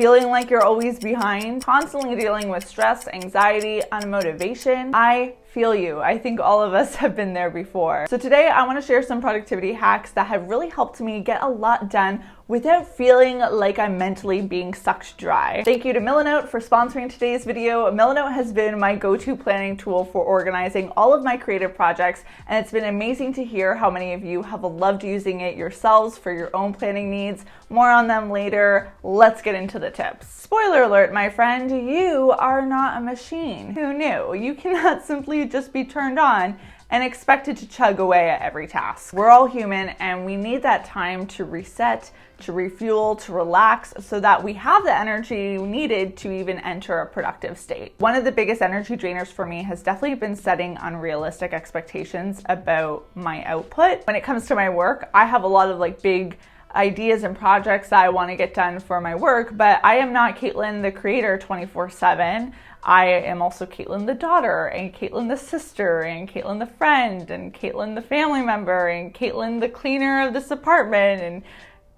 Feeling like you're always behind, constantly dealing with stress, anxiety, unmotivation. I feel you. I think all of us have been there before. So today I want to share some productivity hacks that have really helped me get a lot done without feeling like I'm mentally being sucked dry. Thank you to Milanote for sponsoring today's video. Milanote has been my go-to planning tool for organizing all of my creative projects, and it's been amazing to hear how many of you have loved using it yourselves for your own planning needs. More on them later. Let's get into the tips. Spoiler alert, my friend, you are not a machine. Who knew? You cannot simply just be turned on and expected to chug away at every task. We're all human and we need that time to reset, to refuel, to relax so that we have the energy needed to even enter a productive state. One of the biggest energy drainers for me has definitely been setting unrealistic expectations about my output. When it comes to my work, I have a lot of big ideas and projects that I want to get done for my work, but I am not Caitlin the creator 24/7. I am also Caitlin the daughter, and Caitlin the sister, and Caitlin the friend, and Caitlin the family member, and Caitlin the cleaner of this apartment, and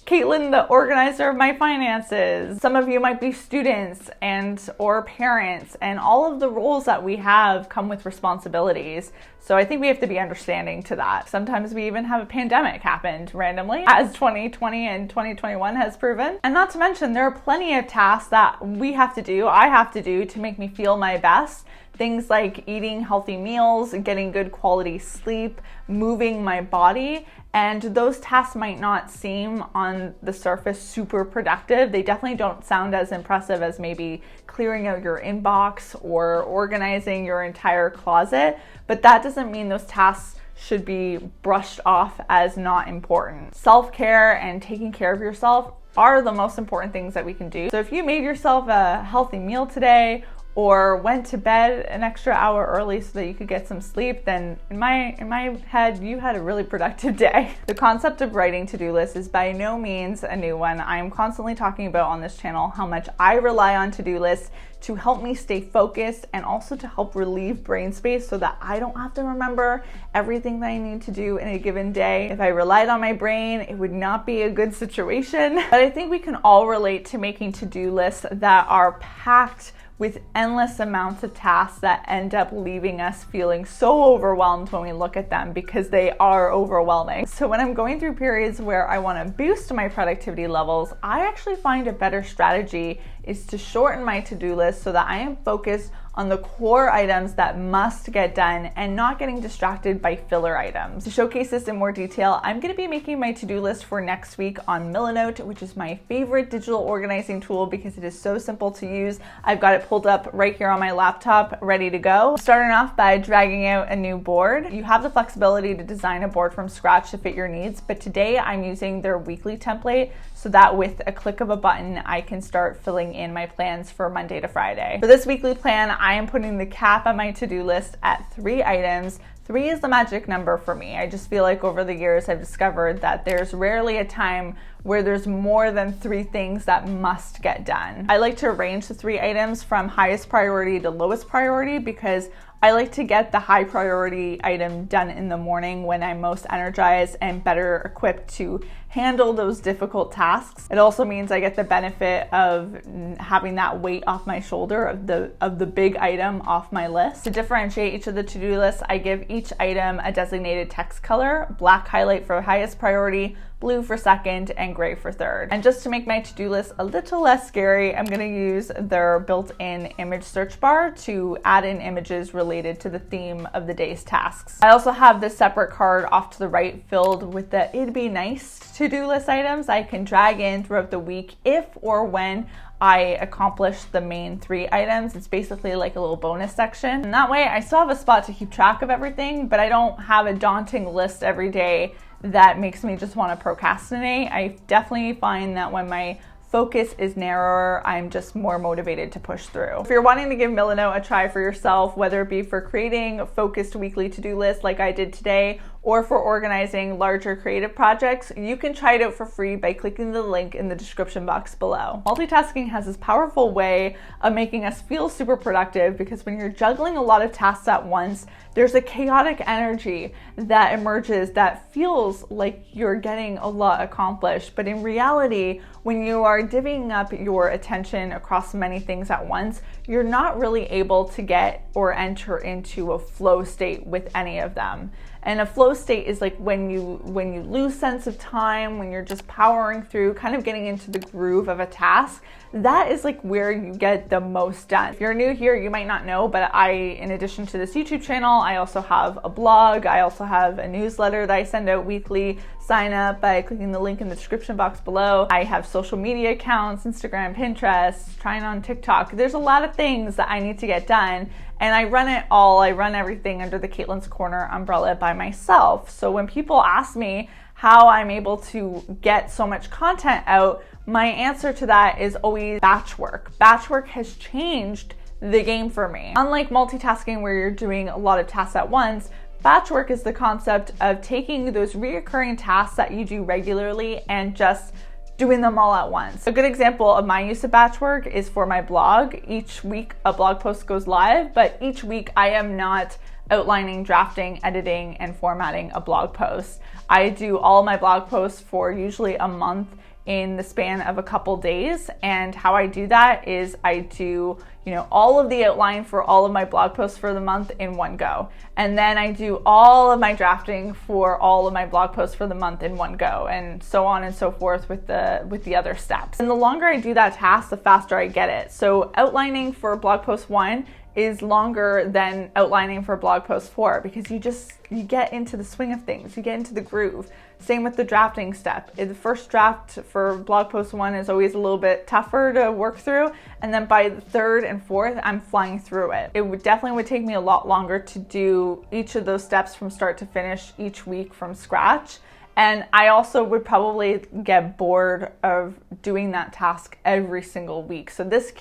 Caitlin the organizer of my finances. Some of you might be students or parents, and all of the roles that we have come with responsibilities. So I think we have to be understanding to that. Sometimes we even have a pandemic happened randomly, as 2020 and 2021 has proven. And not to mention, there are plenty of tasks that I have to do to make me feel my best. Things like eating healthy meals, getting good quality sleep, moving my body. And those tasks might not seem on the surface super productive. They definitely don't sound as impressive as maybe clearing out your inbox or organizing your entire closet, but that doesn't mean those tasks should be brushed off as not important. Self-care and taking care of yourself are the most important things that we can do. So if you made yourself a healthy meal today, or went to bed an extra hour early so that you could get some sleep, then in my head, you had a really productive day. The concept of writing to-do lists is by no means a new one. I'm constantly talking about on this channel how much I rely on to-do lists to help me stay focused and also to help relieve brain space so that I don't have to remember everything that I need to do in a given day. If I relied on my brain, it would not be a good situation. But I think we can all relate to making to-do lists that are packed with endless amounts of tasks that end up leaving us feeling so overwhelmed when we look at them, because they are overwhelming. So when I'm going through periods where I want to boost my productivity levels, I actually find a better strategy is to shorten my to-do list so that I am focused on the core items that must get done and not getting distracted by filler items. To showcase this in more detail, I'm going to be making my to-do list for next week on Milanote, which is my favorite digital organizing tool because it is so simple to use. I've got it pulled up right here on my laptop, ready to go. Starting off by dragging out a new board. You have the flexibility to design a board from scratch to fit your needs, but today I'm using their weekly template so that with a click of a button, I can start filling in my plans for Monday to Friday. For this weekly plan, I am putting the cap on my to-do list at 3 items. 3 is the magic number for me. I just feel like over the years I've discovered that there's rarely a time where there's more than 3 things that must get done. I like to arrange the 3 items from highest priority to lowest priority because I like to get the high priority item done in the morning when I'm most energized and better equipped to handle those difficult tasks. It also means I get the benefit of having that weight off my shoulder of the big item off my list. To differentiate each of the to-do lists, I give each item a designated text color: black highlight for highest priority, blue for second, and gray for third. And just to make my to-do list a little less scary, I'm gonna use their built-in image search bar to add in images related to the theme of the day's tasks. I also have this separate card off to the right filled with the it'd be nice to-do list items I can drag in throughout the week if or when I accomplish the main 3 items. It's basically like a little bonus section. And that way I still have a spot to keep track of everything, but I don't have a daunting list every day that makes me just want to procrastinate. I definitely find that when my focus is narrower, I'm just more motivated to push through. If you're wanting to give Milanote a try for yourself, whether it be for creating a focused weekly to-do list like I did today, or for organizing larger creative projects, you can try it out for free by clicking the link in the description box below. Multitasking has this powerful way of making us feel super productive because when you're juggling a lot of tasks at once, there's a chaotic energy that emerges that feels like you're getting a lot accomplished. But in reality, when you are divvying up your attention across many things at once, you're not really able to get or enter into a flow state with any of them. And a flow state is like when you lose sense of time, when you're just powering through, kind of getting into the groove of a task. That is like where you get the most done. If you're new here, you might not know, but in addition to this YouTube channel, I also have a blog. I also have a newsletter that I send out weekly. Sign up by clicking the link in the description box below. I have social media accounts, Instagram, Pinterest, trying on TikTok. There's a lot of things that I need to get done. And I run everything under the Caitlin's Corner umbrella by myself. So when people ask me how I'm able to get so much content out, my answer to that is always batchwork. Batchwork has changed the game for me. Unlike multitasking where you're doing a lot of tasks at once, batchwork is the concept of taking those reoccurring tasks that you do regularly and just doing them all at once. A good example of my use of batchwork is for my blog. Each week a blog post goes live, but each week I am not outlining, drafting, editing, and formatting a blog post. I do all my blog posts for usually a month in the span of a couple days. And how I do that is I do, all of the outline for all of my blog posts for the month in one go. And then I do all of my drafting for all of my blog posts for the month in one go, and so on and so forth with the other steps. And the longer I do that task, the faster I get it. So outlining for blog post 1 is longer than outlining for blog post 4 because you get into the swing of things, you get into the groove. Same with the drafting step. The first draft for blog post 1 is always a little bit tougher to work through, and then by the 3rd and 4th, I'm flying through it. It would definitely take me a lot longer to do each of those steps from start to finish each week from scratch. And I also would probably get bored of doing that task every single week. So this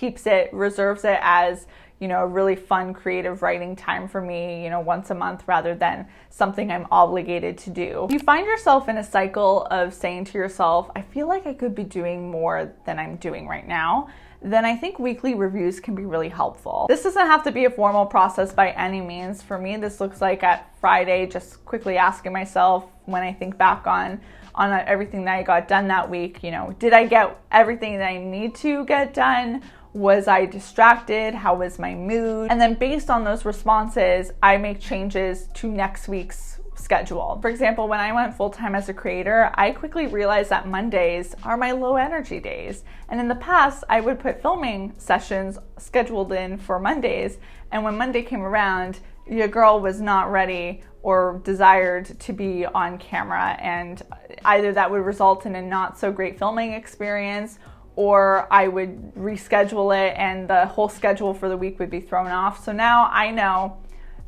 reserves it as a really fun creative writing time for me, once a month rather than something I'm obligated to do. If you find yourself in a cycle of saying to yourself, I feel like I could be doing more than I'm doing right now, then I think weekly reviews can be really helpful. This doesn't have to be a formal process by any means. For me, this looks like at Friday, just quickly asking myself when I think back on everything that I got done that week, did I get everything that I need to get done? Was I distracted? How was my mood? And then based on those responses, I make changes to next week's schedule. For example, when I went full-time as a creator, I quickly realized that Mondays are my low energy days. And in the past, I would put filming sessions scheduled in for Mondays. And when Monday came around, your girl was not ready or desired to be on camera. And either that would result in a not so great filming experience, or I would reschedule it and the whole schedule for the week would be thrown off. So now I know,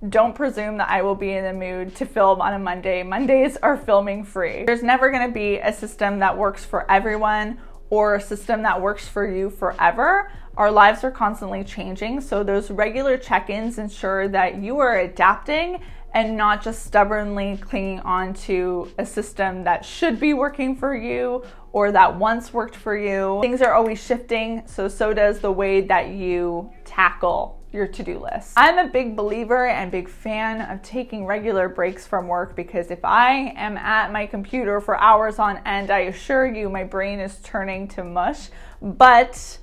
don't presume that I will be in the mood to film on a Monday. Mondays are filming free. There's never gonna be a system that works for everyone or a system that works for you forever. Our lives are constantly changing, so those regular check-ins ensure that you are adapting and not just stubbornly clinging on to a system that should be working for you or that once worked for you. Things are always shifting, so does the way that you tackle your to-do list. I'm a big believer and big fan of taking regular breaks from work because if I am at my computer for hours on end, I assure you my brain is turning to mush. But,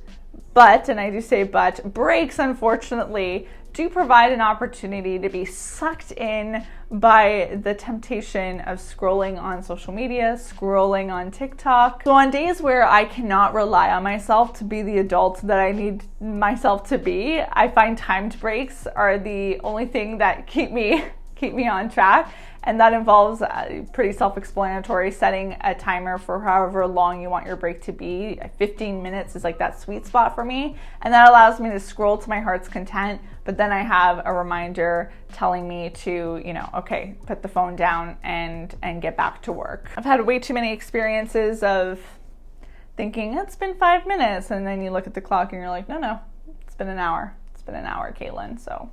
and I do say but, breaks unfortunately do provide an opportunity to be sucked in by the temptation of scrolling on social media, scrolling on TikTok. So on days where I cannot rely on myself to be the adult that I need myself to be, I find timed breaks are the only thing that keep me on track. And that involves pretty self-explanatory, setting a timer for however long you want your break to be. 15 minutes is like that sweet spot for me. And that allows me to scroll to my heart's content, but then I have a reminder telling me to, okay, put the phone down and get back to work. I've had way too many experiences of thinking, it's been 5 minutes, and then you look at the clock and you're like, no, it's been an hour. It's been an hour, Caitlin, so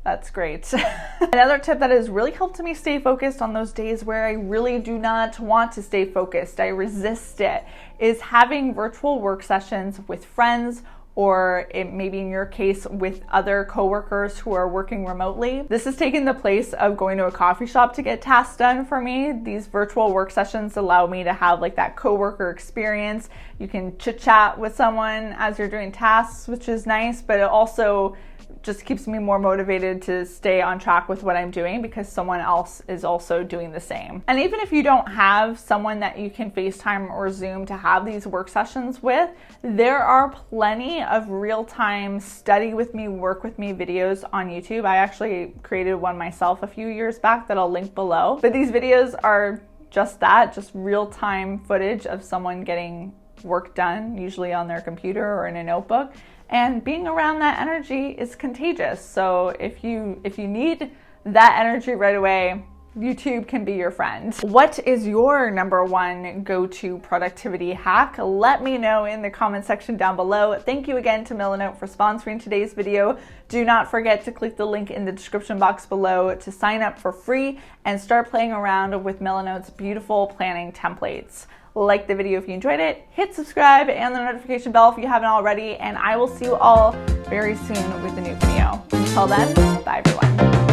That's great. Another tip that has really helped me stay focused on those days where I really do not want to stay focused, I resist it, is having virtual work sessions with friends, or maybe in your case with other coworkers who are working remotely. This has taken the place of going to a coffee shop to get tasks done for me. These virtual work sessions allow me to have like that coworker experience. You can chit chat with someone as you're doing tasks, which is nice, but it also just keeps me more motivated to stay on track with what I'm doing because someone else is also doing the same. And even if you don't have someone that you can FaceTime or Zoom to have these work sessions with, there are plenty of real-time study with me, work with me videos on YouTube. I actually created one myself a few years back that I'll link below. But these videos are just that, just real-time footage of someone getting work done, usually on their computer or in a notebook. And being around that energy is contagious. So if you need that energy right away, YouTube can be your friend. What is your number one go-to productivity hack? Let me know in the comment section down below. Thank you again to Milanote for sponsoring today's video. Do not forget to click the link in the description box below to sign up for free and start playing around with Milanote's beautiful planning templates. Like the video if you enjoyed it, hit subscribe and the notification bell if you haven't already, and I will see you all very soon with a new video. Until then, bye everyone.